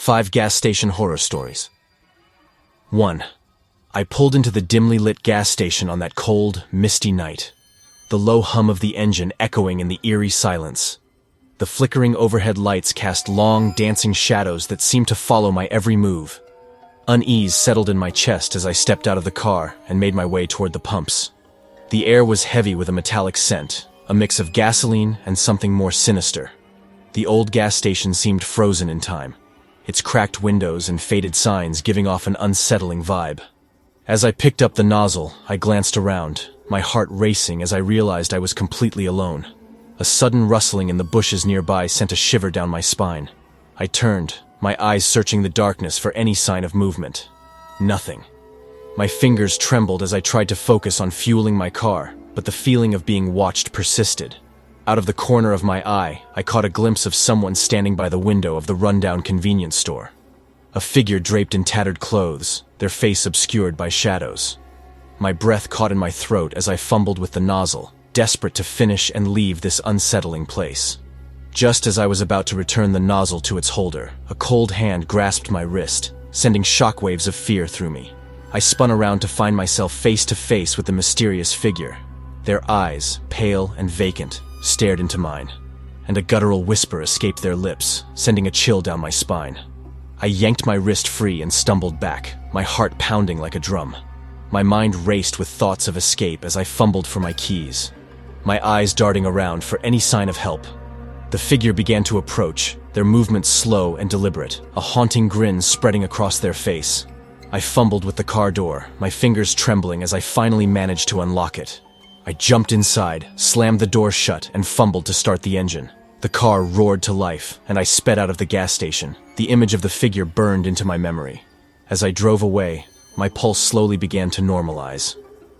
5 gas station horror stories. 1. I pulled into the dimly lit gas station on that cold, misty night. The low hum of the engine echoing in the eerie silence. The flickering overhead lights cast long, dancing shadows that seemed to follow my every move. Unease settled in my chest as I stepped out of the car and made my way toward the pumps. The air was heavy with a metallic scent, a mix of gasoline and something more sinister. The old gas station seemed frozen in time, its cracked windows and faded signs giving off an unsettling vibe. As I picked up the nozzle, I glanced around, my heart racing as I realized I was completely alone. A sudden rustling in the bushes nearby sent a shiver down my spine. I turned, my eyes searching the darkness for any sign of movement. Nothing. My fingers trembled as I tried to focus on fueling my car, but the feeling of being watched persisted. Out of the corner of my eye, I caught a glimpse of someone standing by the window of the rundown convenience store. A figure draped in tattered clothes, their face obscured by shadows. My breath caught in my throat as I fumbled with the nozzle, desperate to finish and leave this unsettling place. Just as I was about to return the nozzle to its holder, a cold hand grasped my wrist, sending shockwaves of fear through me. I spun around to find myself face to face with the mysterious figure. Their eyes, pale and vacant, stared into mine, and a guttural whisper escaped their lips, sending a chill down my spine. I yanked my wrist free and stumbled back, my heart pounding like a drum. My mind raced with thoughts of escape as I fumbled for my keys, my eyes darting around for any sign of help. The figure began to approach, their movements slow and deliberate, a haunting grin spreading across their face. I fumbled with the car door, my fingers trembling as I finally managed to unlock it. I jumped inside, slammed the door shut, and fumbled to start the engine. The car roared to life, and I sped out of the gas station. The image of the figure burned into my memory. As I drove away, my pulse slowly began to normalize.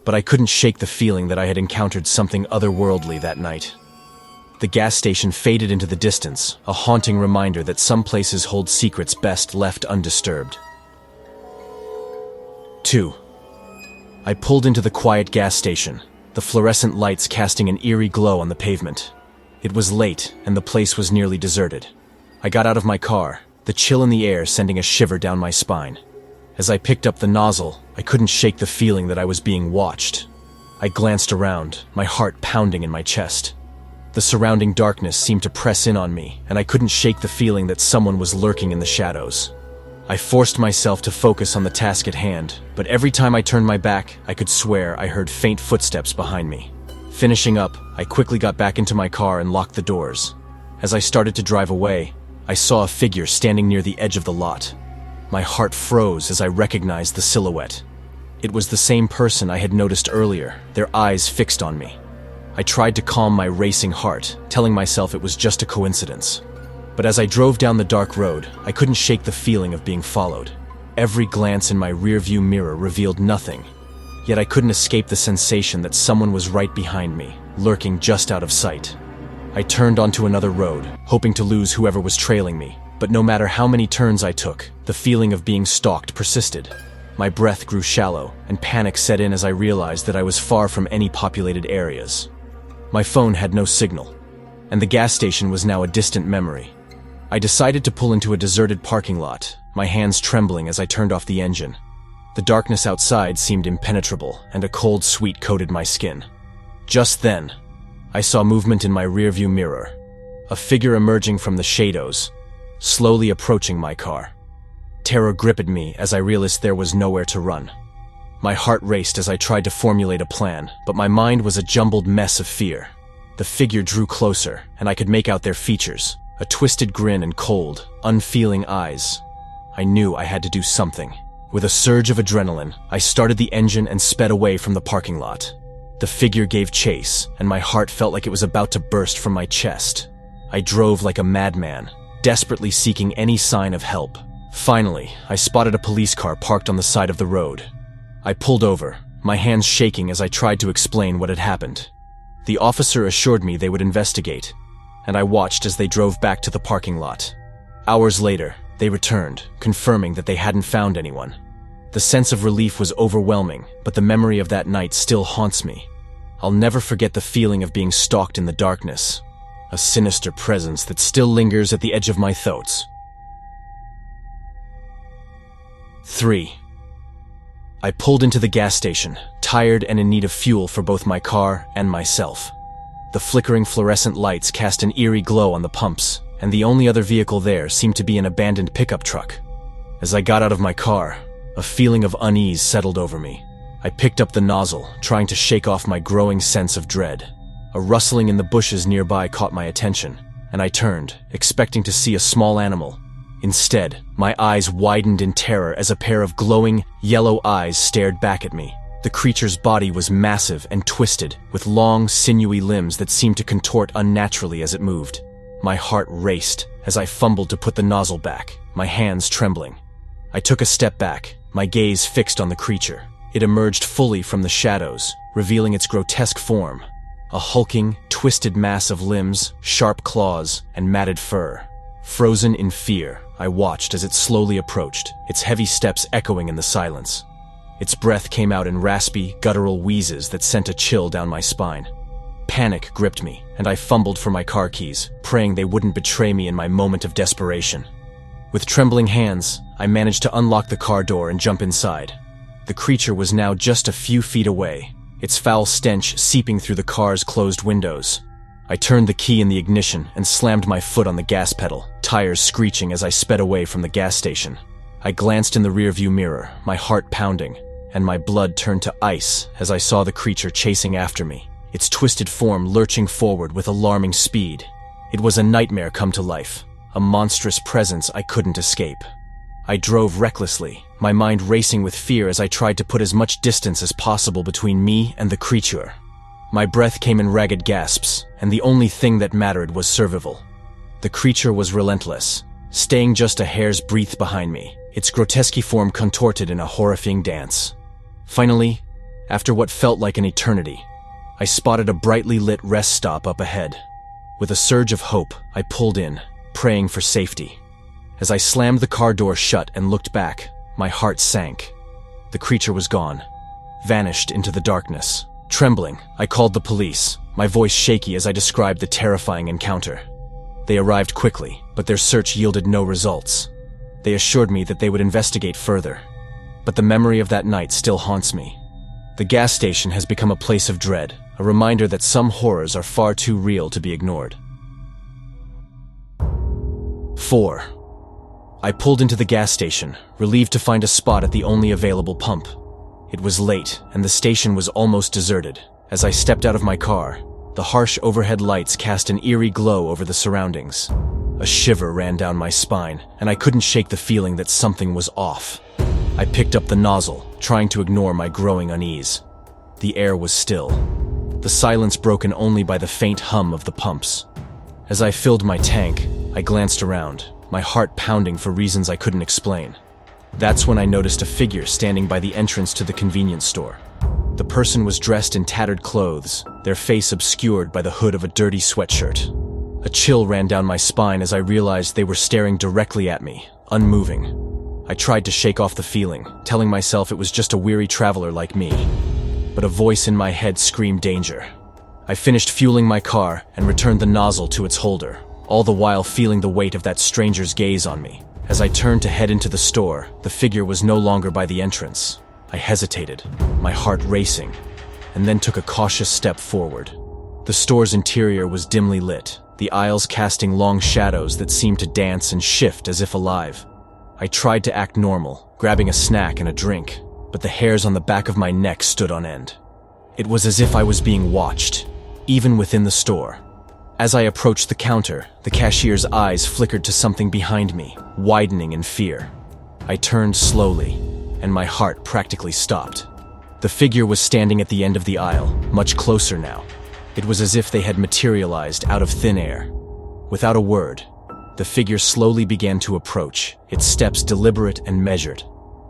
But I couldn't shake the feeling that I had encountered something otherworldly that night. The gas station faded into the distance, a haunting reminder that some places hold secrets best left undisturbed. 2. I pulled into the quiet gas station, the fluorescent lights casting an eerie glow on the pavement. It was late, and the place was nearly deserted. I got out of my car, the chill in the air sending a shiver down my spine. As I picked up the nozzle, I couldn't shake the feeling that I was being watched. I glanced around, my heart pounding in my chest. The surrounding darkness seemed to press in on me, and I couldn't shake the feeling that someone was lurking in the shadows. I forced myself to focus on the task at hand, but every time I turned my back, I could swear I heard faint footsteps behind me. Finishing up, I quickly got back into my car and locked the doors. As I started to drive away, I saw a figure standing near the edge of the lot. My heart froze as I recognized the silhouette. It was the same person I had noticed earlier, their eyes fixed on me. I tried to calm my racing heart, telling myself it was just a coincidence. But as I drove down the dark road, I couldn't shake the feeling of being followed. Every glance in my rearview mirror revealed nothing, yet I couldn't escape the sensation that someone was right behind me, lurking just out of sight. I turned onto another road, hoping to lose whoever was trailing me, but no matter how many turns I took, the feeling of being stalked persisted. My breath grew shallow, and panic set in as I realized that I was far from any populated areas. My phone had no signal, and the gas station was now a distant memory. I decided to pull into a deserted parking lot, my hands trembling as I turned off the engine. The darkness outside seemed impenetrable, and a cold sweat coated my skin. Just then, I saw movement in my rearview mirror, a figure emerging from the shadows, slowly approaching my car. Terror gripped me as I realized there was nowhere to run. My heart raced as I tried to formulate a plan, but my mind was a jumbled mess of fear. The figure drew closer, and I could make out their features, a twisted grin and cold, unfeeling eyes. I knew I had to do something. With a surge of adrenaline, I started the engine and sped away from the parking lot. The figure gave chase, and my heart felt like it was about to burst from my chest. I drove like a madman, desperately seeking any sign of help. Finally, I spotted a police car parked on the side of the road. I pulled over, my hands shaking as I tried to explain what had happened. The officer assured me they would investigate, and I watched as they drove back to the parking lot. Hours later, they returned, confirming that they hadn't found anyone. The sense of relief was overwhelming, but the memory of that night still haunts me. I'll never forget the feeling of being stalked in the darkness, a sinister presence that still lingers at the edge of my thoughts. 3. I pulled into the gas station, tired and in need of fuel for both my car and myself. The flickering fluorescent lights cast an eerie glow on the pumps, and the only other vehicle there seemed to be an abandoned pickup truck. As I got out of my car, a feeling of unease settled over me. I picked up the nozzle, trying to shake off my growing sense of dread. A rustling in the bushes nearby caught my attention, and I turned, expecting to see a small animal. Instead, my eyes widened in terror as a pair of glowing, yellow eyes stared back at me. The creature's body was massive and twisted, with long, sinewy limbs that seemed to contort unnaturally as it moved. My heart raced as I fumbled to put the nozzle back, my hands trembling. I took a step back, my gaze fixed on the creature. It emerged fully from the shadows, revealing its grotesque form. A hulking, twisted mass of limbs, sharp claws, and matted fur. Frozen in fear, I watched as it slowly approached, its heavy steps echoing in the silence. Its breath came out in raspy, guttural wheezes that sent a chill down my spine. Panic gripped me, and I fumbled for my car keys, praying they wouldn't betray me in my moment of desperation. With trembling hands, I managed to unlock the car door and jump inside. The creature was now just a few feet away, its foul stench seeping through the car's closed windows. I turned the key in the ignition and slammed my foot on the gas pedal, tires screeching as I sped away from the gas station. I glanced in the rearview mirror, my heart pounding, and my blood turned to ice as I saw the creature chasing after me, its twisted form lurching forward with alarming speed. It was a nightmare come to life, a monstrous presence I couldn't escape. I drove recklessly, my mind racing with fear as I tried to put as much distance as possible between me and the creature. My breath came in ragged gasps, and the only thing that mattered was survival. The creature was relentless, staying just a hair's breadth behind me, its grotesque form contorted in a horrifying dance. Finally, after what felt like an eternity, I spotted a brightly lit rest stop up ahead. With a surge of hope, I pulled in, praying for safety. As I slammed the car door shut and looked back, my heart sank. The creature was gone, vanished into the darkness. Trembling, I called the police, my voice shaky as I described the terrifying encounter. They arrived quickly, but their search yielded no results. They assured me that they would investigate further. But the memory of that night still haunts me. The gas station has become a place of dread, a reminder that some horrors are far too real to be ignored. 4. I pulled into the gas station, relieved to find a spot at the only available pump. It was late, and the station was almost deserted. As I stepped out of my car, the harsh overhead lights cast an eerie glow over the surroundings. A shiver ran down my spine, and I couldn't shake the feeling that something was off. I picked up the nozzle, trying to ignore my growing unease. The air was still, the silence broken only by the faint hum of the pumps. As I filled my tank, I glanced around, my heart pounding for reasons I couldn't explain. That's when I noticed a figure standing by the entrance to the convenience store. The person was dressed in tattered clothes, their face obscured by the hood of a dirty sweatshirt. A chill ran down my spine as I realized they were staring directly at me, unmoving. I tried to shake off the feeling, telling myself it was just a weary traveler like me. But a voice in my head screamed danger. I finished fueling my car and returned the nozzle to its holder, all the while feeling the weight of that stranger's gaze on me. As I turned to head into the store, the figure was no longer by the entrance. I hesitated, my heart racing, and then took a cautious step forward. The store's interior was dimly lit, the aisles casting long shadows that seemed to dance and shift as if alive. I tried to act normal, grabbing a snack and a drink, but the hairs on the back of my neck stood on end. It was as if I was being watched, even within the store. As I approached the counter, the cashier's eyes flickered to something behind me, widening in fear. I turned slowly, and my heart practically stopped. The figure was standing at the end of the aisle, much closer now. It was as if they had materialized out of thin air. Without a word, the figure slowly began to approach, its steps deliberate and measured.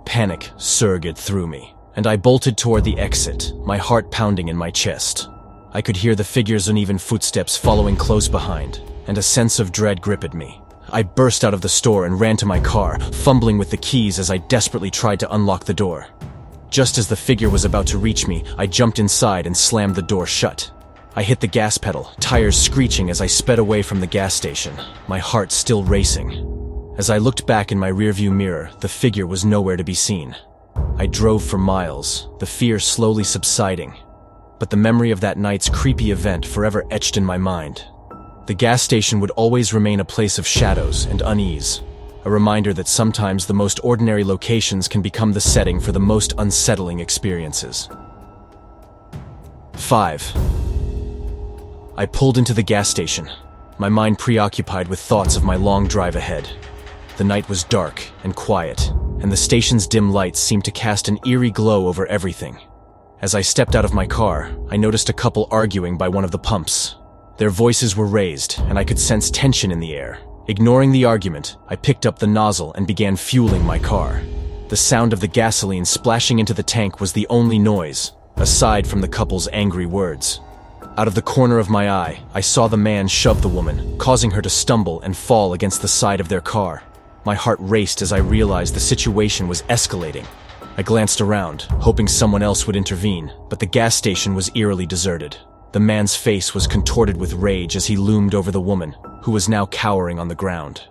Panic surged through me, and I bolted toward the exit, my heart pounding in my chest. I could hear the figure's uneven footsteps following close behind, and a sense of dread gripped me. I burst out of the store and ran to my car, fumbling with the keys as I desperately tried to unlock the door. Just as the figure was about to reach me, I jumped inside and slammed the door shut. I hit the gas pedal, tires screeching as I sped away from the gas station, my heart still racing. As I looked back in my rearview mirror, the figure was nowhere to be seen. I drove for miles, the fear slowly subsiding, but the memory of that night's creepy event forever etched in my mind. The gas station would always remain a place of shadows and unease, a reminder that sometimes the most ordinary locations can become the setting for the most unsettling experiences. 5. I pulled into the gas station, my mind preoccupied with thoughts of my long drive ahead. The night was dark and quiet, and the station's dim lights seemed to cast an eerie glow over everything. As I stepped out of my car, I noticed a couple arguing by one of the pumps. Their voices were raised, and I could sense tension in the air. Ignoring the argument, I picked up the nozzle and began fueling my car. The sound of the gasoline splashing into the tank was the only noise, aside from the couple's angry words. Out of the corner of my eye, I saw the man shove the woman, causing her to stumble and fall against the side of their car. My heart raced as I realized the situation was escalating. I glanced around, hoping someone else would intervene, but the gas station was eerily deserted. The man's face was contorted with rage as he loomed over the woman, who was now cowering on the ground.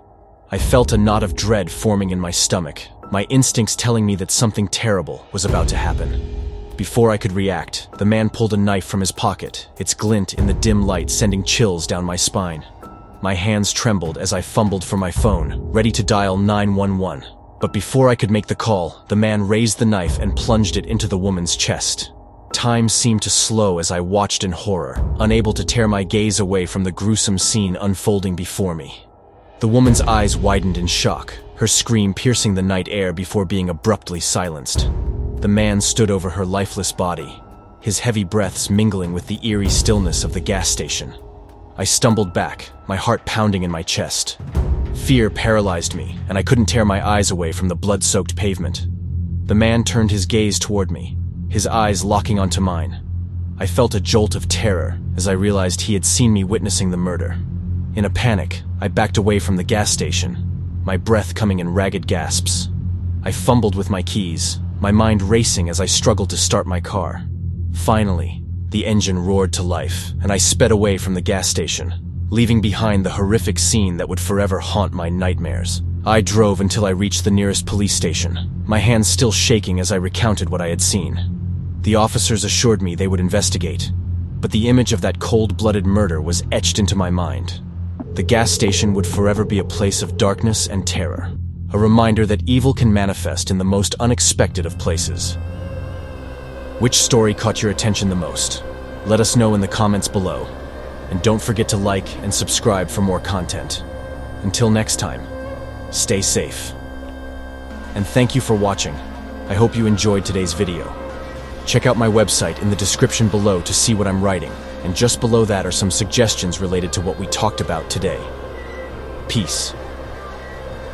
I felt a knot of dread forming in my stomach, my instincts telling me that something terrible was about to happen. Before I could react, the man pulled a knife from his pocket, its glint in the dim light sending chills down my spine. My hands trembled as I fumbled for my phone, ready to dial 911. But before I could make the call, the man raised the knife and plunged it into the woman's chest. Time seemed to slow as I watched in horror, unable to tear my gaze away from the gruesome scene unfolding before me. The woman's eyes widened in shock, her scream piercing the night air before being abruptly silenced. The man stood over her lifeless body, his heavy breaths mingling with the eerie stillness of the gas station. I stumbled back, my heart pounding in my chest. Fear paralyzed me, and I couldn't tear my eyes away from the blood-soaked pavement. The man turned his gaze toward me, his eyes locking onto mine. I felt a jolt of terror as I realized he had seen me witnessing the murder. In a panic, I backed away from the gas station, my breath coming in ragged gasps. I fumbled with my keys, my mind racing as I struggled to start my car. Finally, the engine roared to life, and I sped away from the gas station, leaving behind the horrific scene that would forever haunt my nightmares. I drove until I reached the nearest police station, my hands still shaking as I recounted what I had seen. The officers assured me they would investigate, but the image of that cold-blooded murder was etched into my mind. The gas station would forever be a place of darkness and terror, a reminder that evil can manifest in the most unexpected of places. Which story caught your attention the most? Let us know in the comments below. And don't forget to like and subscribe for more content. Until next time, stay safe. And thank you for watching. I hope you enjoyed today's video. Check out my website in the description below to see what I'm writing, and just below that are some suggestions related to what we talked about today. Peace.